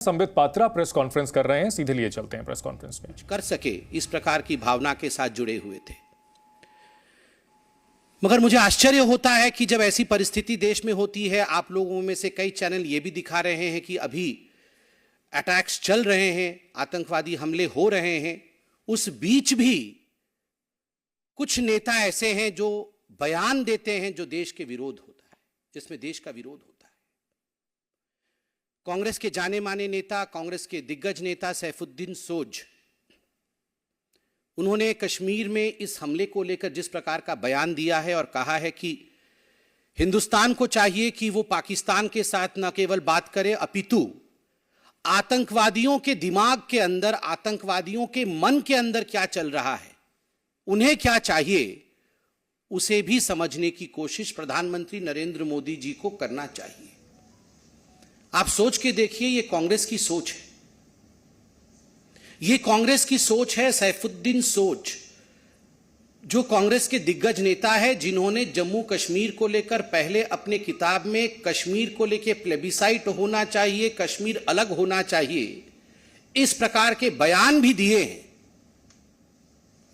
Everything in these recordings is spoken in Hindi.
संबित पात्रा प्रेस कॉन्फ्रेंस कर रहे हैं, सीधे लिए चलते हैं प्रेस कॉन्फ्रेंस में। कर सके इस प्रकार की भावना के साथ जुड़े हुए थे। मगर मुझे आश्चर्य होता है कि जब ऐसी परिस्थिति देश में होती है, आप लोगों में से कई चैनल ये भी दिखा रहे हैं कि अभी अटैक्स चल रहे हैं, आतंकवादी हमले हो रहे हैं, उस बीच भी कुछ नेता ऐसे हैं जो बयान देते हैं जो देश के विरोध होता है, जिसमें देश का विरोध होता है। कांग्रेस के जाने माने नेता, कांग्रेस के दिग्गज नेता सैफुद्दीन सोज, उन्होंने कश्मीर में इस हमले को लेकर जिस प्रकार का बयान दिया है और कहा है कि हिंदुस्तान को चाहिए कि वो पाकिस्तान के साथ न केवल बात करे अपितु आतंकवादियों के दिमाग के अंदर, आतंकवादियों के मन के अंदर क्या चल रहा है, उन्हें क्या चाहिए, उसे भी समझने की कोशिश प्रधानमंत्री नरेंद्र मोदी जी को करना चाहिए। आप सोच के देखिए, ये कांग्रेस की सोच है, ये कांग्रेस की सोच है। सैफुद्दीन सोज जो कांग्रेस के दिग्गज नेता है, जिन्होंने जम्मू कश्मीर को लेकर पहले अपने किताब में कश्मीर को लेकर प्लेबिसाइट होना चाहिए, कश्मीर अलग होना चाहिए, इस प्रकार के बयान भी दिए हैं।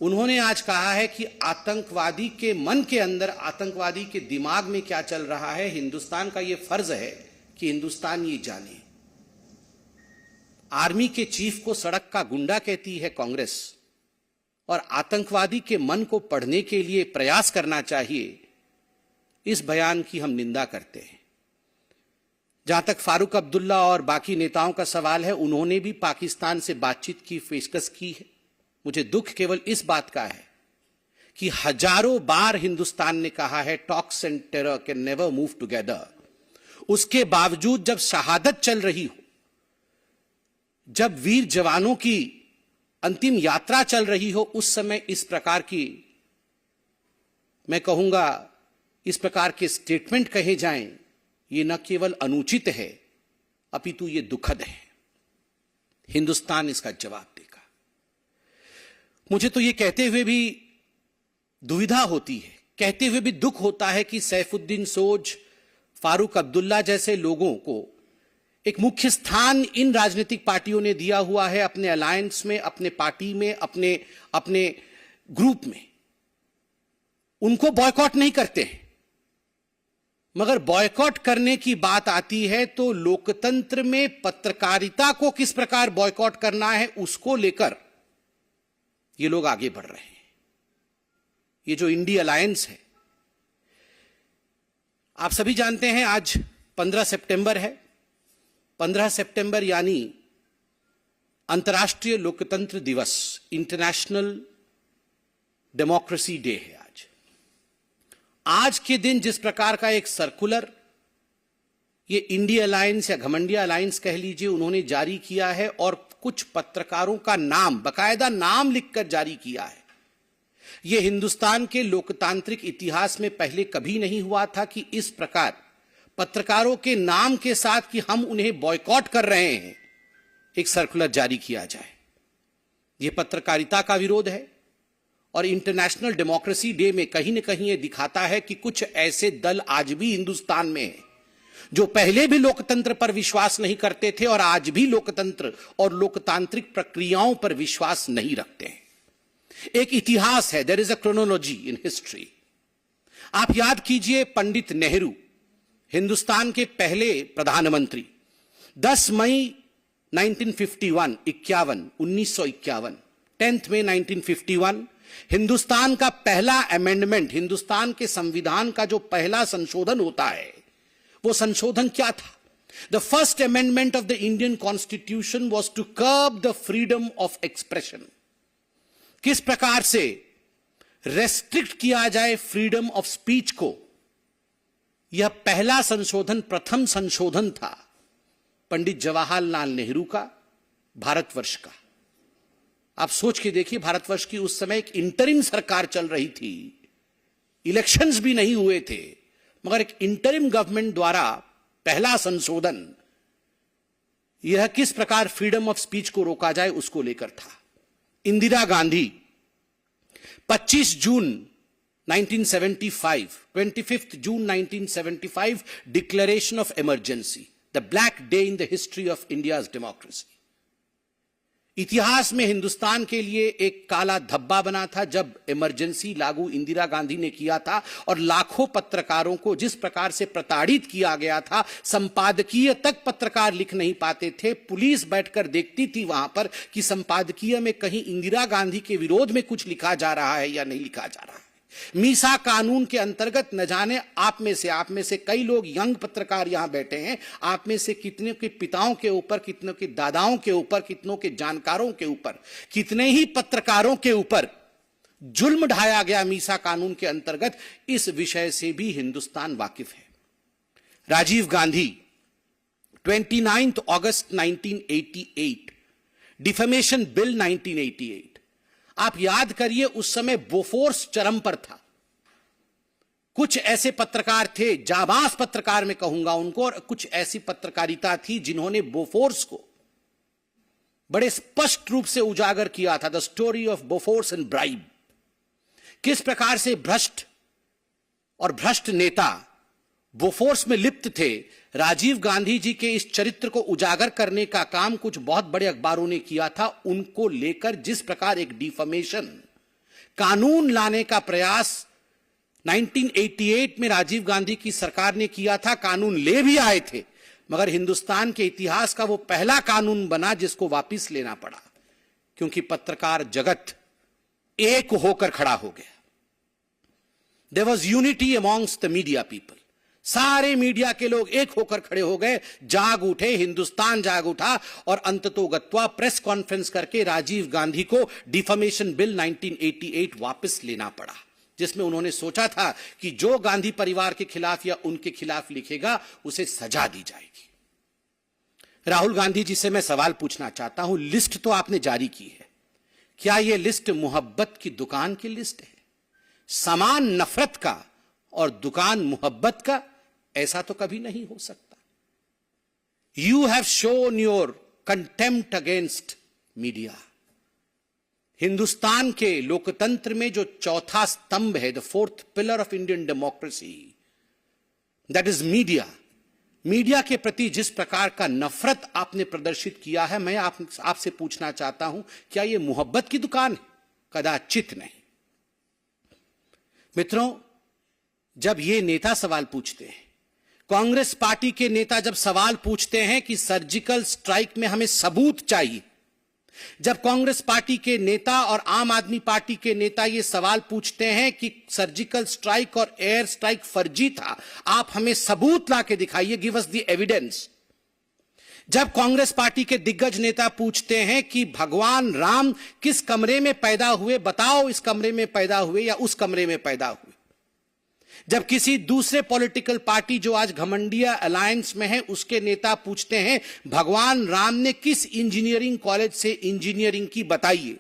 उन्होंने आज कहा है कि आतंकवादी के मन के अंदर, आतंकवादी के दिमाग में क्या चल रहा है, हिंदुस्तान का यह फर्ज है कि हिंदुस्तान ये जाने। आर्मी के चीफ को सड़क का गुंडा कहती है कांग्रेस, और आतंकवादी के मन को पढ़ने के लिए प्रयास करना चाहिए, इस बयान की हम निंदा करते हैं। जहां तक फारूक अब्दुल्ला और बाकी नेताओं का सवाल है, उन्होंने भी पाकिस्तान से बातचीत की पेशकश की है। मुझे दुख केवल इस बात का है कि हजारों बार हिंदुस्तान ने कहा है talks and terror can never move together, उसके बावजूद जब शहादत चल रही हो, जब वीर जवानों की अंतिम यात्रा चल रही हो, उस समय इस प्रकार की, मैं कहूंगा, इस प्रकार के स्टेटमेंट कहे जाएं, ये न केवल अनुचित है अपितु ये दुखद है। हिंदुस्तान इसका जवाब देगा। मुझे तो ये कहते हुए भी दुविधा होती है, कहते हुए भी दुख होता है कि सैफुद्दीन सोज, फारूक अब्दुल्ला जैसे लोगों को एक मुख्य स्थान इन राजनीतिक पार्टियों ने दिया हुआ है, अपने अलायंस में, अपने पार्टी में, अपने ग्रुप में। उनको बॉयकॉट नहीं करते हैं, मगर बॉयकॉट करने की बात आती है तो लोकतंत्र में पत्रकारिता को किस प्रकार बॉयकॉट करना है, उसको लेकर ये लोग आगे बढ़ रहे हैं। ये जो इंडी अलायंस है, आप सभी जानते हैं आज 15 सितंबर है। 15 सितंबर यानी अंतर्राष्ट्रीय लोकतंत्र दिवस, इंटरनेशनल डेमोक्रेसी डे है आज के दिन जिस प्रकार का एक सर्कुलर ये इंडिया अलायंस या घमंडिया अलायंस कह लीजिए, उन्होंने जारी किया है और कुछ पत्रकारों का नाम, बकायदा नाम लिखकर जारी किया है। यह हिंदुस्तान के लोकतांत्रिक इतिहास में पहले कभी नहीं हुआ था कि इस प्रकार पत्रकारों के नाम के साथ कि हम उन्हें बॉयकॉट कर रहे हैं, एक सर्कुलर जारी किया जाए। यह पत्रकारिता का विरोध है और इंटरनेशनल डेमोक्रेसी डे में कहीं न कहीं यह दिखाता है कि कुछ ऐसे दल आज भी हिंदुस्तान में हैं जो पहले भी लोकतंत्र पर विश्वास नहीं करते थे और आज भी लोकतंत्र और लोकतांत्रिक प्रक्रियाओं पर विश्वास नहीं रखते हैं। एक इतिहास है, there is a chronology in history. आप याद कीजिए, पंडित नेहरू, हिंदुस्तान के पहले प्रधानमंत्री, 10 मई 1951, 1951, 10 मई 1951, हिंदुस्तान का पहला अमेंडमेंट, हिंदुस्तान के संविधान का जो पहला संशोधन होता है, वो संशोधन क्या था? The first amendment of the Indian constitution was to curb the freedom of expression. किस प्रकार से रेस्ट्रिक्ट किया जाए फ्रीडम ऑफ स्पीच को, यह पहला संशोधन, प्रथम संशोधन था पंडित जवाहरलाल नेहरू का, भारतवर्ष का। आप सोच के देखिए, भारतवर्ष की उस समय एक इंटरिम सरकार चल रही थी, इलेक्शंस भी नहीं हुए थे, मगर एक इंटरिम गवर्नमेंट द्वारा पहला संशोधन, यह किस प्रकार फ्रीडम ऑफ स्पीच को रोका जाए उसको लेकर था। इंदिरा गांधी 25 जून 1975, 25 जून 1975, declaration of emergency, the black day in the history of India's democracy. इतिहास में हिंदुस्तान के लिए एक काला धब्बा बना था जब इमरजेंसी लागू इंदिरा गांधी ने किया था और लाखों पत्रकारों को जिस प्रकार से प्रताड़ित किया गया था, संपादकीय तक पत्रकार लिख नहीं पाते थे। पुलिस बैठकर देखती थी वहां पर कि संपादकीय में कहीं इंदिरा गांधी के विरोध में कुछ लिखा जा रहा है या नहीं लिखा जा रहा है। मीसा कानून के अंतर्गत न जाने आप में से कई लोग यंग पत्रकार यहां बैठे हैं, आप में से कितने के पिताओं के ऊपर, कितनों के दादाओं के ऊपर, कितनों के जानकारों के ऊपर, कितने ही पत्रकारों के ऊपर जुल्म ढाया गया मीसा कानून के अंतर्गत। इस विषय से भी हिंदुस्तान वाकिफ है। राजीव गांधी 29 अगस्त 1988, डिफेमेशन बिल 1988, आप याद करिए उस समय बोफोर्स चरम पर था। कुछ ऐसे पत्रकार थे, जाबाज पत्रकार मैं कहूंगा उनको, और कुछ ऐसी पत्रकारिता थी जिन्होंने बोफोर्स को बड़े स्पष्ट रूप से उजागर किया था। The story of Bofors and bribe, किस प्रकार से भ्रष्ट और भ्रष्ट नेता बोफोर्स में लिप्त थे। राजीव गांधी जी के इस चरित्र को उजागर करने का काम कुछ बहुत बड़े अखबारों ने किया था। उनको लेकर जिस प्रकार एक डिफेमेशन कानून लाने का प्रयास 1988 में राजीव गांधी की सरकार ने किया था, कानून ले भी आए थे, मगर हिंदुस्तान के इतिहास का वो पहला कानून बना जिसको वापस लेना पड़ा, क्योंकि पत्रकार जगत एक होकर खड़ा हो गया। There was unity amongst the media people. सारे मीडिया के लोग एक होकर खड़े हो गए, जाग उठे, हिंदुस्तान जाग उठा और अंततोगत्वा प्रेस कॉन्फ्रेंस करके राजीव गांधी को डिफेमेशन बिल 1988 वापस लेना पड़ा, जिसमें उन्होंने सोचा था कि जो गांधी परिवार के खिलाफ या उनके खिलाफ लिखेगा उसे सजा दी जाएगी। राहुल गांधी जी से मैं सवाल पूछना चाहता हूं, लिस्ट तो आपने जारी की है, क्या यह लिस्ट मोहब्बत की दुकान की लिस्ट है? सामान नफरत का और दुकान मोहब्बत का, ऐसा तो कभी नहीं हो सकता। You have shown your contempt against media. Hindustan के लोकतंत्र में जो चौथा स्तंभ है, the fourth pillar of Indian democracy, that is media. Media के प्रति जिस प्रकार का नफरत आपने प्रदर्शित किया है, मैं आपसे पूछना चाहता हूं, क्या यह मोहब्बत की दुकान है? कदाचित नहीं। मित्रों, जब ये नेता सवाल पूछते हैं, कांग्रेस पार्टी के नेता जब सवाल पूछते हैं कि सर्जिकल स्ट्राइक में हमें सबूत चाहिए, जब कांग्रेस पार्टी के नेता और आम आदमी पार्टी के नेता ये सवाल पूछते हैं कि सर्जिकल स्ट्राइक और एयर स्ट्राइक फर्जी था, आप हमें सबूत ला के दिखाइए, गिव अस द एविडेंस। जब कांग्रेस पार्टी के दिग्गज नेता पूछते हैं कि भगवान राम किस कमरे में पैदा हुए, बताओ इस कमरे में पैदा हुए या उस कमरे में पैदा हुए। जब किसी दूसरे पॉलिटिकल पार्टी जो आज घमंडिया अलायंस में है उसके नेता पूछते हैं भगवान राम ने किस इंजीनियरिंग कॉलेज से इंजीनियरिंग की, बताइए।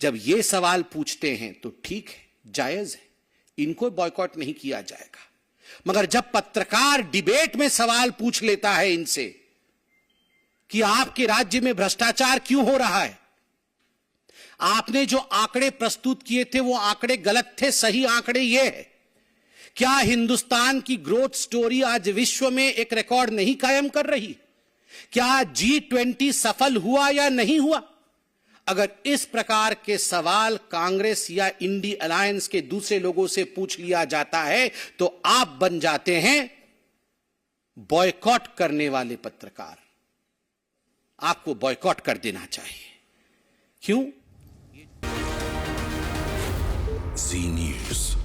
जब ये सवाल पूछते हैं तो ठीक है, जायज है, इनको बॉयकॉट नहीं किया जाएगा। मगर जब पत्रकार डिबेट में सवाल पूछ लेता है इनसे कि आपके राज्य में भ्रष्टाचार क्यों हो रहा है, आपने जो आंकड़े प्रस्तुत किए थे वो आंकड़े गलत थे, सही आंकड़े ये है, क्या हिंदुस्तान की ग्रोथ स्टोरी आज विश्व में एक रिकॉर्ड नहीं कायम कर रही? क्या G20 सफल हुआ या नहीं हुआ? अगर इस प्रकार के सवाल कांग्रेस या इंडी अलायंस के दूसरे लोगों से पूछ लिया जाता है तो आप बन जाते हैं बॉयकॉट करने वाले पत्रकार। आपको बॉयकॉट कर देना चाहिए। क्यों? जी न्यूज़।